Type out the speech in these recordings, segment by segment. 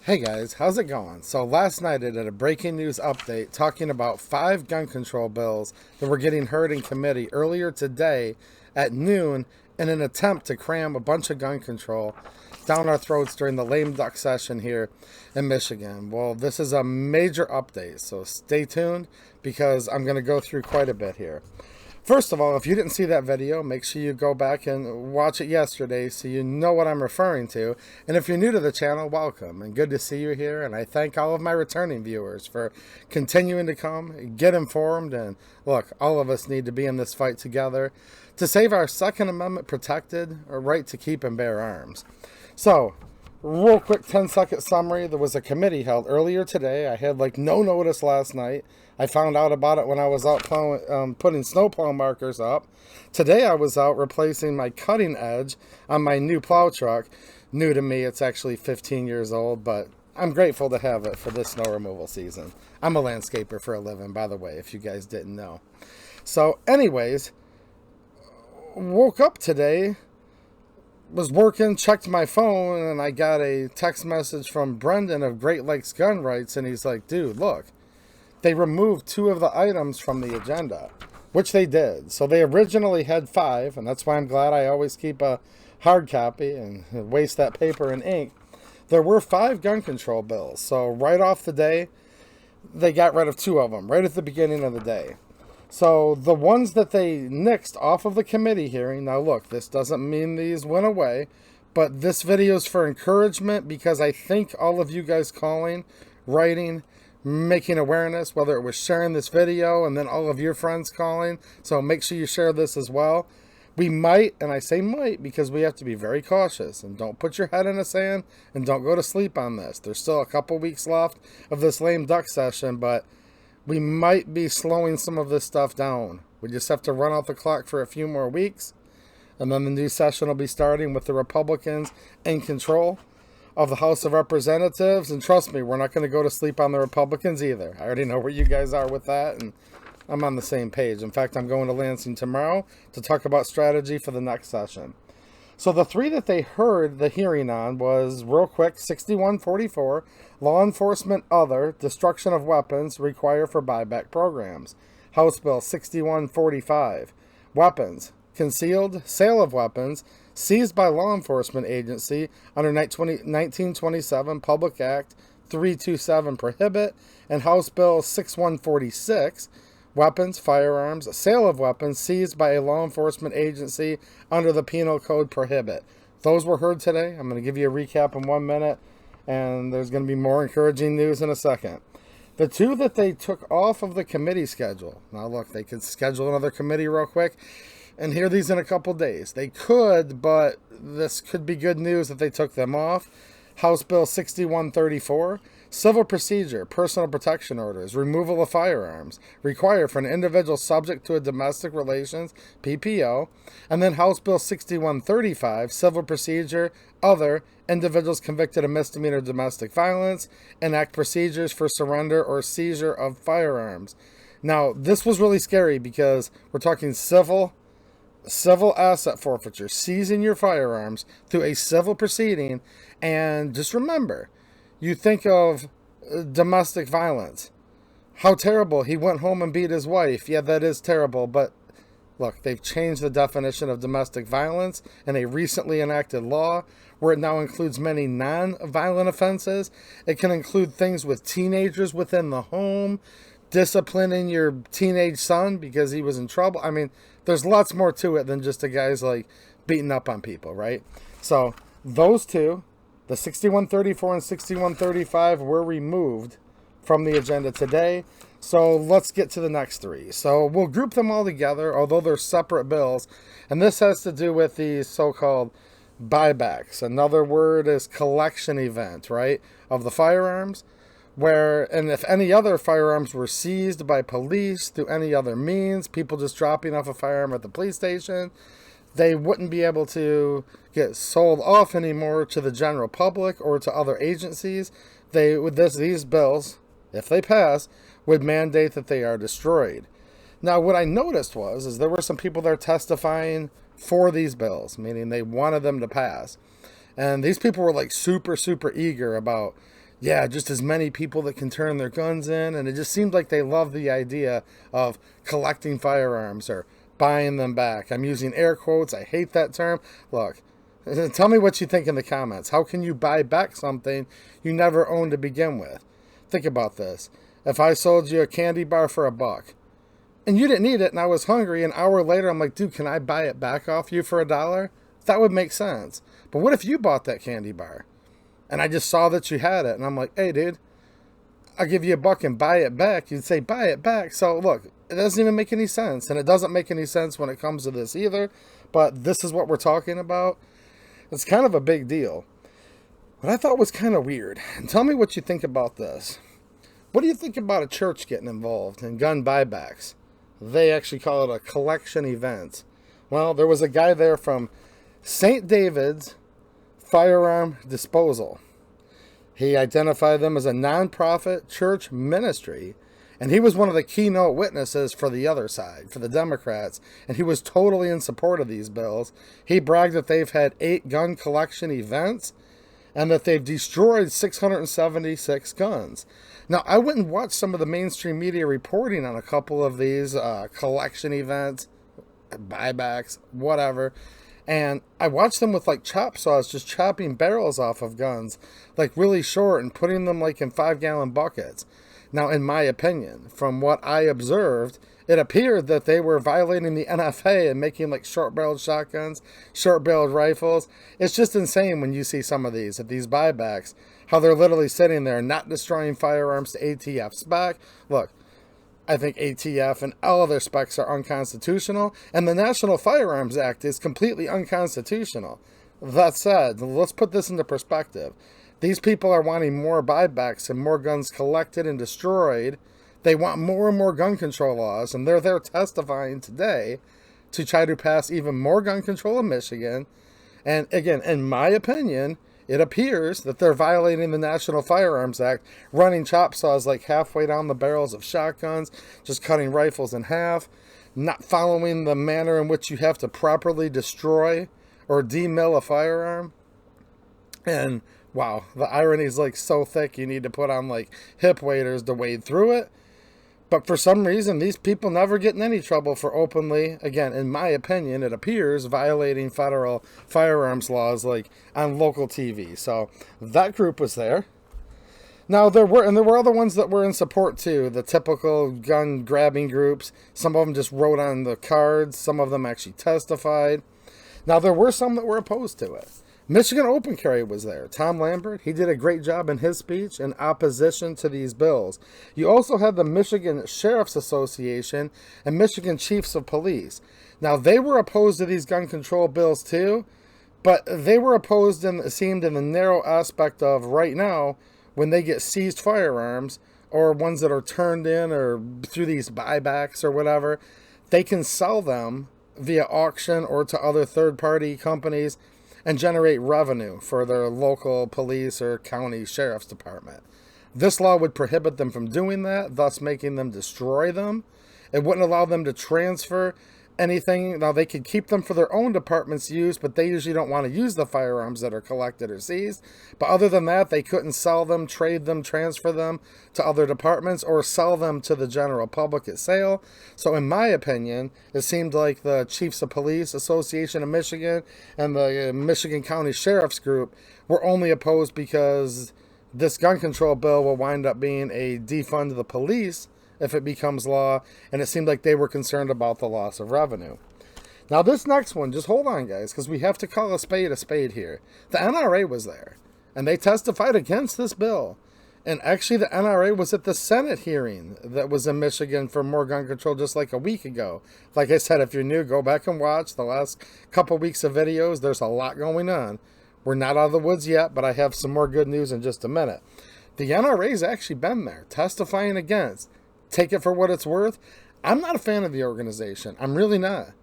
Hey guys, how's it going? So last night I did a breaking news update talking about 5 gun control bills that were getting heard in committee earlier today at noon in an attempt to cram a bunch of gun control down our throats during the lame duck session here in Michigan. Well, this is a major update, so stay tuned because I'm going to go through quite a bit here. First of all, if you didn't see that video, make sure you go back and watch it yesterday so you know what I'm referring to. And if you're new to the channel, welcome and good to see you here. And I thank all of my returning viewers for continuing to come, get informed. And look, all of us need to be in this fight together to save our Second Amendment protected right to keep and bear arms. So, real quick 10-second summary. There was a committee held earlier today. I had no notice last night. I found out about it when I was out plowing, putting snowplow markers up. Today I was out replacing my cutting edge on my new plow truck. New to me, it's actually 15 years old, but I'm grateful to have it for this snow removal season. I'm a landscaper for a living, by the way, if you guys didn't know. So anyways, woke up today, was working, checked my phone, and I got a text message from Brendan of Great Lakes Gun Rights, and he's like, dude, look, they removed 2 of the items from the agenda, which they did. So they originally had 5, and that's why I'm glad I always keep a hard copy and waste that paper and ink. There were 5 gun control bills. So right off the day, they got rid of 2 of them, right at the beginning of the day. So the ones that they nixed off of the committee hearing, now look, this doesn't mean these went away, but this video is for encouragement because I think all of you guys calling, writing, making awareness, whether it was sharing this video and then all of your friends calling. So make sure you share this as well. We might, and I say might because we have to be very cautious and don't put your head in the sand and don't go to sleep on this. There's still a couple weeks left of this lame duck session, but we might be slowing some of this stuff down. We just have to run out the clock for a few more weeks, and then the new session will be starting with the Republicans in control of the House of Representatives. And trust me, we're not going to go to sleep on the Republicans either. I already know where you guys are with that, and I'm on the same page. In fact, I'm going to Lansing tomorrow to talk about strategy for the next session. So the 3 that they heard the hearing on was, real quick, 6144, law enforcement other, destruction of weapons required for buyback programs. House Bill 6145, weapons, concealed sale of weapons, seized by law enforcement agency under 1927 Public Act 327 prohibit, and House Bill 6146, weapons, firearms, sale of weapons seized by a law enforcement agency under the Penal Code prohibit. Those were heard today. I'm going to give you a recap in 1 minute, and there's going to be more encouraging news in a second. The 2 that they took off of the committee schedule. Now look, they could schedule another committee real quick and hear these in a couple days. They could, but this could be good news that they took them off. House Bill 6134, civil procedure, personal protection orders, removal of firearms, required for an individual subject to a domestic relations, PPO. And then House Bill 6135, civil procedure, other, individuals convicted of misdemeanor domestic violence, enact procedures for surrender or seizure of firearms. Now, this was really scary because we're talking civil asset forfeiture, seizing your firearms through a civil proceeding. And just remember, you think of domestic violence. How terrible. He went home and beat his wife. Yeah, that is terrible. But look, they've changed the definition of domestic violence in a recently enacted law where it now includes many non-violent offenses. It can include things with teenagers within the home, disciplining your teenage son because he was in trouble. I mean, there's lots more to it than just the guys beating up on people, right? So those 2, the 6134 and 6135, were removed from the agenda today. So let's get to the next 3. So we'll group them all together, although they're separate bills. And this has to do with the so-called buybacks. Another word is collection event, right, of the firearms. And if any other firearms were seized by police through any other means, people just dropping off a firearm at the police station, they wouldn't be able to get sold off anymore to the general public or to other agencies. These bills, if they pass, would mandate that they are destroyed. Now, what I noticed is there were some people there testifying for these bills, meaning they wanted them to pass. And these people were super, super eager about, yeah, just as many people that can turn their guns in. And it just seemed like they love the idea of collecting firearms or buying them back. I'm using air quotes. I hate that term. Look, tell me what you think in the comments. How can you buy back something you never owned to begin with? Think about this. If I sold you a candy bar for $1 and you didn't need it and I was hungry, an hour later I'm like, dude, can I buy it back off you for $1? That would make sense. But what if you bought that candy bar and I just saw that you had it and I'm like, hey, dude, I'll give you $1 and buy it back. You'd say, buy it back. So look, it doesn't even make any sense. And it doesn't make any sense when it comes to this either. But this is what we're talking about. It's kind of a big deal. What I thought was kind of weird. And tell me what you think about this. What do you think about a church getting involved in gun buybacks? They actually call it a collection event. Well, there was a guy there from St. David's Firearm Disposal. He identified them as a nonprofit church ministry, and he was one of the keynote witnesses for the other side, for the Democrats, and he was totally in support of these bills. He bragged that they've had 8 gun collection events and that they've destroyed 676 guns. Now, I went and watched some of the mainstream media reporting on a couple of these collection events, buybacks, whatever. And I watched them with like chop saws, just chopping barrels off of guns, like really short and putting them like in 5-gallon buckets. Now, in my opinion, from what I observed, it appeared that they were violating the NFA and making like short-barreled shotguns, short-barreled rifles. It's just insane when you see some of these, at these buybacks, how they're literally sitting there not destroying firearms to ATF spec. Look, I think ATF and all of their specs are unconstitutional, and the National Firearms Act is completely unconstitutional. That said, let's put this into perspective. These people are wanting more buybacks and more guns collected and destroyed. They want more and more gun control laws, and they're there testifying today to try to pass even more gun control in Michigan. And again, in my opinion, it appears that they're violating the National Firearms Act, running chop saws like halfway down the barrels of shotguns, just cutting rifles in half, not following the manner in which you have to properly destroy or demill a firearm. And wow, the irony is like so thick you need to put on like hip waders to wade through it. But for some reason, these people never get in any trouble for openly, again, in my opinion, it appears, violating federal firearms laws like on local TV. So that group was there. Now there were other ones that were in support too. The typical gun grabbing groups. Some of them just wrote on the cards. Some of them actually testified. Now there were some that were opposed to it. Michigan Open Carry was there. Tom Lambert, he did a great job in his speech in opposition to these bills. You also had the Michigan Sheriff's Association and Michigan Chiefs of Police. Now, they were opposed to these gun control bills too, but they were opposed, and it seemed, in the narrow aspect of right now, when they get seized firearms or ones that are turned in or through these buybacks or whatever, they can sell them via auction or to other third-party companies and generate revenue for their local police or county sheriff's department. This law would prohibit them from doing that, thus making them destroy them. It wouldn't allow them to transfer anything. Now, they could keep them for their own department's use, but they usually don't want to use the firearms that are collected or seized. But other than that, they couldn't sell them, trade them, transfer them to other departments, or sell them to the general public at sale. So in my opinion, it seemed like the Chiefs of Police Association of Michigan and the Michigan County Sheriff's Group were only opposed because this gun control bill will wind up being a defund of the police if it becomes law, and it seemed like they were concerned about the loss of revenue. Now this next one, just hold on guys, because we have to call a spade here. The NRA was there, and they testified against this bill. And actually the NRA was at the Senate hearing that was in Michigan for more gun control just like a week ago. Like I said, if you're new, go back and watch the last couple weeks of videos. There's a lot going on. We're not out of the woods yet, but I have some more good news in just a minute. The NRA's actually been there, testifying against. Take it for what it's worth. I'm not a fan of the organization. I'm really not.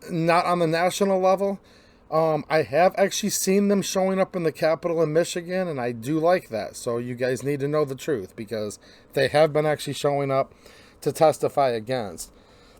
Not on the national level. I have actually seen them showing up in the Capitol in Michigan, and I do like that. So you guys need to know the truth, because they have been actually showing up to testify against.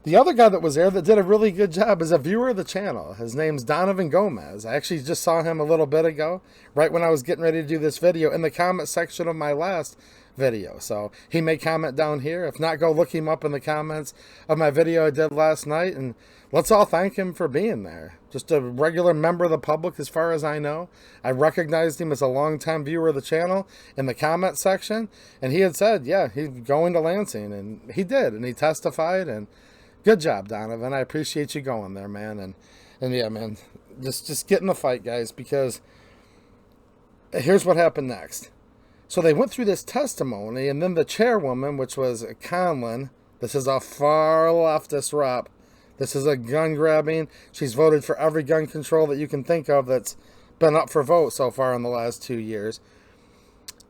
The other guy that was there that did a really good job is a viewer of the channel. His name's Donovan Gomez. I actually just saw him a little bit ago, right when I was getting ready to do this video, in the comment section of my last video. So he may comment down here. If not, go look him up in the comments of my video I did last night, and let's all thank him for being there. Just a regular member of the public as far as I know. I recognized him as a longtime viewer of the channel in the comment section, and he had said, yeah, he's going to Lansing, and he did, and he testified, and good job, Donovan. I appreciate you going there, man. And yeah, man, just get in the fight, guys, because here's what happened next. So they went through this testimony, and then the chairwoman, which was Conlon, this is a far leftist rep. This is a gun grabbing. She's voted for every gun control that you can think of that's been up for vote so far in the last 2 years.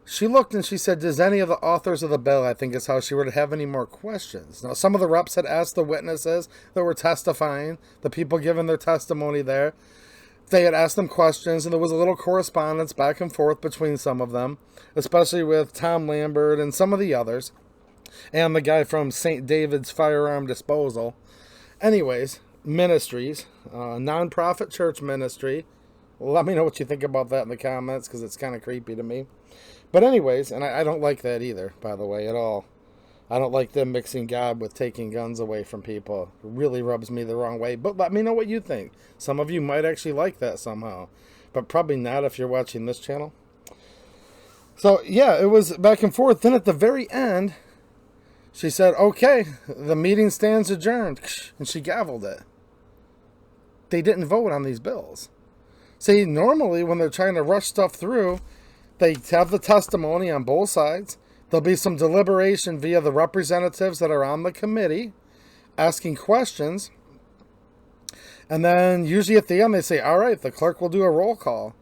She looked and she said, does any of the authors of the bill, I think is how she would have any more questions. Now, some of the reps had asked the witnesses that were testifying, the people giving their testimony there. They had asked them questions, and there was a little correspondence back and forth between some of them, especially with Tom Lambert and some of the others, and the guy from St. David's Firearm Disposal. Anyways, ministries, nonprofit church ministry. Let me know what you think about that in the comments, because it's kind of creepy to me. But anyways, and I don't like that either, by the way, at all. I don't like them mixing God with taking guns away from people. It really rubs me the wrong way. But let me know what you think. Some of you might actually like that somehow. But probably not if you're watching this channel. So, yeah, it was back and forth. Then at the very end, she said, okay, the meeting stands adjourned. And she gavelled it. They didn't vote on these bills. See, normally when they're trying to rush stuff through, they have the testimony on both sides. There'll be some deliberation via the representatives that are on the committee asking questions. And then usually at the end they say, all right, the clerk will do a roll call.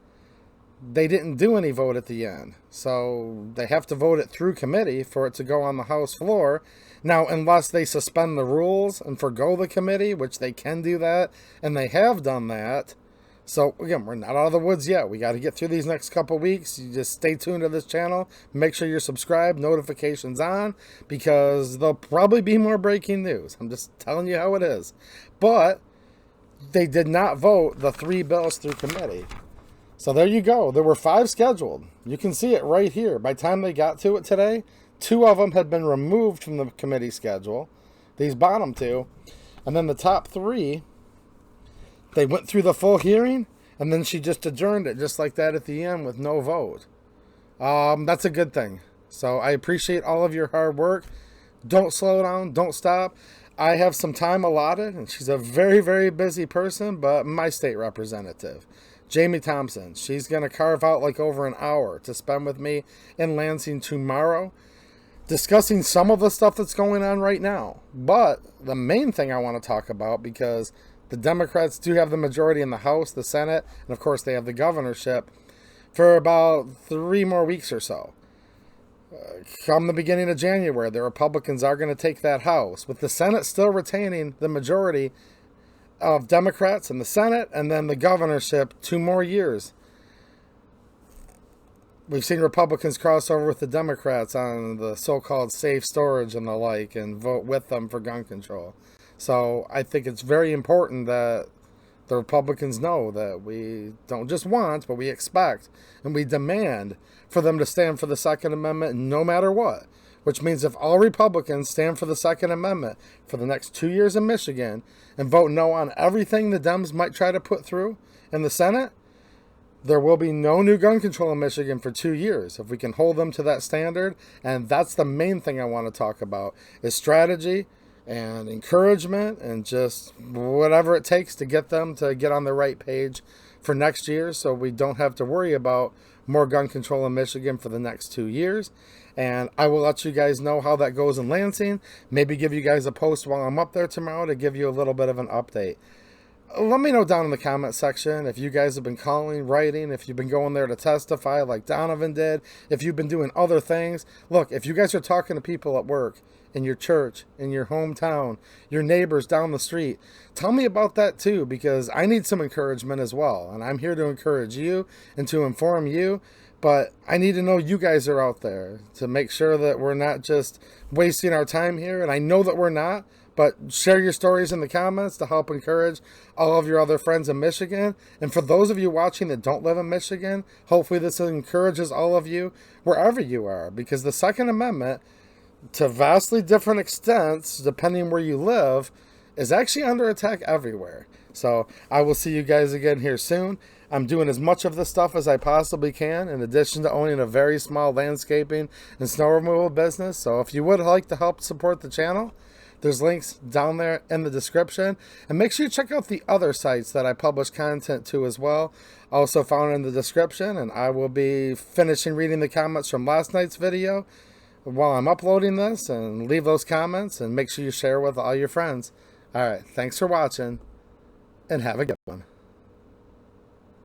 They didn't do any vote at the end. So they have to vote it through committee for it to go on the House floor. Now, unless they suspend the rules and forgo the committee, which they can do that, and they have done that. So, again, we're not out of the woods yet. We got to get through these next couple weeks. You just stay tuned to this channel. Make sure you're subscribed, notifications on, because there'll probably be more breaking news. I'm just telling you how it is. But they did not vote the 3 bills through committee. So there you go. There were 5 scheduled. You can see it right here. By the time they got to it today, 2 of them had been removed from the committee schedule. These bottom 2. And then the top 3... they went through the full hearing, and then she just adjourned it just like that at the end with no vote. That's a good thing. So I appreciate all of your hard work. Don't slow down. Don't stop. I have some time allotted, and she's a very, very busy person, but my state representative, Jamie Thompson, she's going to carve out like over an hour to spend with me in Lansing tomorrow, discussing some of the stuff that's going on right now. But the main thing I want to talk about, because the Democrats do have the majority in the House, the Senate, and of course they have the governorship for about 3 more weeks or so. Come the beginning of January, the Republicans are going to take that House, with the Senate still retaining the majority of Democrats in the Senate, and then the governorship 2 more years. We've seen Republicans cross over with the Democrats on the so-called safe storage and the like, and vote with them for gun control. So I think it's very important that the Republicans know that we don't just want, but we expect and we demand for them to stand for the Second Amendment no matter what. Which means if all Republicans stand for the Second Amendment for the next 2 years in Michigan and vote no on everything the Dems might try to put through in the Senate, there will be no new gun control in Michigan for 2 years if we can hold them to that standard. And that's the main thing I want to talk about, is strategy and encouragement and just whatever it takes to get them to get on the right page for next year, so we don't have to worry about more gun control in Michigan for the next 2 years. And I will let you guys know how that goes in Lansing. Maybe give you guys a post while I'm up there tomorrow to give you a little bit of an update. Let me know down in the comment section if you guys have been calling, writing, if you've been going there to testify like Donovan did, if you've been doing other things. Look, if you guys are talking to people at work, in your church, in your hometown, your neighbors down the street, tell me about that too, because I need some encouragement as well. And I'm here to encourage you and to inform you, but I need to know you guys are out there to make sure that we're not just wasting our time here. And I know that we're not, But share your stories in the comments to help encourage all of your other friends in Michigan. And for those of you watching that don't live in Michigan, hopefully this encourages all of you wherever you are. Because the Second Amendment, to vastly different extents, depending where you live, is actually under attack everywhere. So I will see you guys again here soon. I'm doing as much of this stuff as I possibly can, in addition to owning a very small landscaping and snow removal business. So if you would like to help support the channel, there's links down there in the description. And make sure you check out the other sites that I publish content to as well, also found in the description. And I will be finishing reading the comments from last night's video while I'm uploading this, and leave those comments and make sure you share with all your friends. All right, thanks for watching and have a good one.